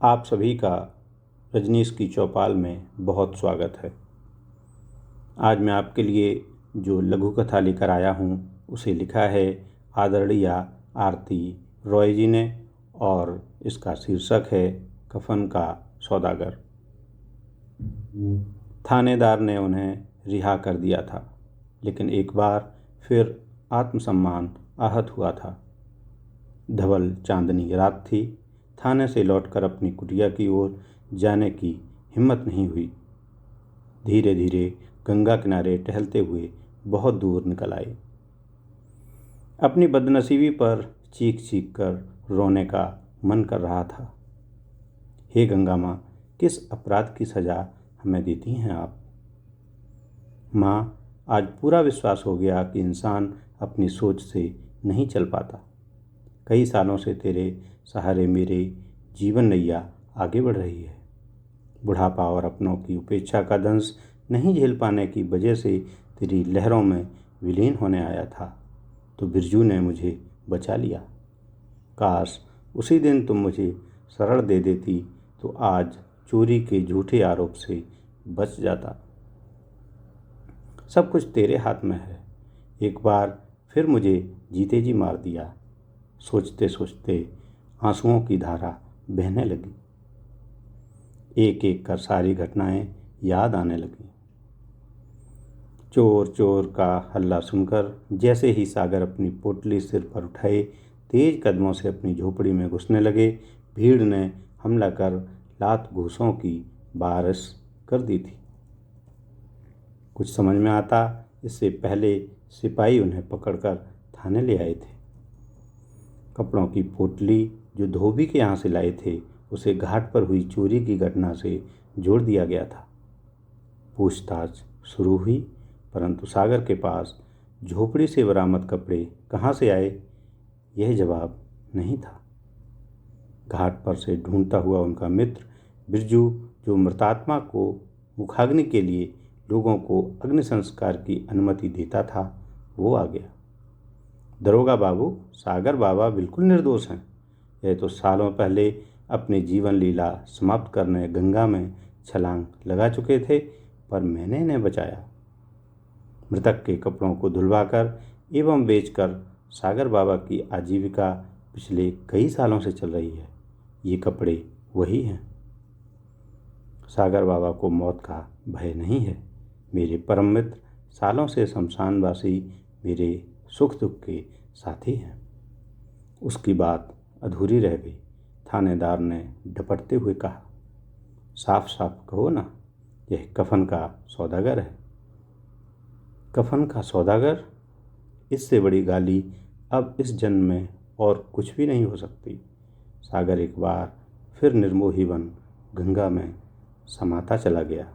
आप सभी का रजनीश की चौपाल में बहुत स्वागत है। आज मैं आपके लिए जो लघु कथा लेकर आया हूँ उसे लिखा है आदरणीय आरती रॉय जी ने और इसका शीर्षक है कफन का सौदागर। थानेदार ने उन्हें रिहा कर दिया था, लेकिन एक बार फिर आत्मसम्मान आहत हुआ था। धवल चांदनी रात थी। थाने से लौटकर अपनी कुटिया की ओर जाने की हिम्मत नहीं हुई। धीरे धीरे गंगा किनारे टहलते हुए बहुत दूर निकल आए। अपनी बदनसीबी पर चीख चीख कर रोने का मन कर रहा था। हे गंगा माँ, किस अपराध की सज़ा हमें देती हैं आप? माँ, आज पूरा विश्वास हो गया कि इंसान अपनी सोच से नहीं चल पाता। कई सालों से तेरे सहारे मेरे जीवन नैया आगे बढ़ रही है। बुढ़ापा और अपनों की उपेक्षा का दंश नहीं झेल पाने की वजह से तेरी लहरों में विलीन होने आया था, तो बिरजू ने मुझे बचा लिया। काश उसी दिन तुम मुझे शरण दे देती तो आज चोरी के झूठे आरोप से बच जाता। सब कुछ तेरे हाथ में है। एक बार फिर मुझे जीते जी मार दिया। सोचते सोचते आंसुओं की धारा बहने लगी। एक एक कर सारी घटनाएं याद आने लगी। चोर चोर का हल्ला सुनकर जैसे ही सागर अपनी पोटली सिर पर उठाए तेज कदमों से अपनी झोपड़ी में घुसने लगे, भीड़ ने हमला कर लात घूंसों की बारिश कर दी थी। कुछ समझ में आता इससे पहले सिपाही उन्हें पकड़कर थाने ले आए थे। कपड़ों की पोटली जो धोबी के यहाँ से लाए थे उसे घाट पर हुई चोरी की घटना से जोड़ दिया गया था। पूछताछ शुरू हुई, परंतु सागर के पास झोपड़ी से बरामद कपड़े कहाँ से आए, यह जवाब नहीं था। घाट पर से ढूंढता हुआ उनका मित्र बिरजू, जो मृतात्मा को मुखाग्नि के लिए लोगों को अग्नि संस्कार की अनुमति देता था, वो आ गया। दरोगा बाबू, सागर बाबा बिल्कुल निर्दोष हैं। यह तो सालों पहले अपनी जीवन लीला समाप्त करने गंगा में छलांग लगा चुके थे, पर मैंने इन्हें बचाया। मृतक के कपड़ों को धुलवाकर एवं बेचकर सागर बाबा की आजीविका पिछले कई सालों से चल रही है। ये कपड़े वही हैं। सागर बाबा को मौत का भय नहीं है। मेरे परम मित्र सालों से शमशानवासी मेरे सुख दुख के साथी हैं। उसकी बात अधूरी रह गई। थानेदार ने डपटते हुए कहा, साफ साफ कहो ना, यह कफन का सौदागर है। कफन का सौदागर? इससे बड़ी गाली अब इस जन्म में और कुछ भी नहीं हो सकती। सागर एक बार फिर निर्मोही बन गंगा में समाता चला गया।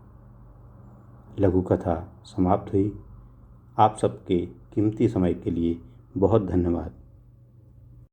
लघु कथा समाप्त हुई। आप सबके कीमती समय के लिए बहुत धन्यवाद।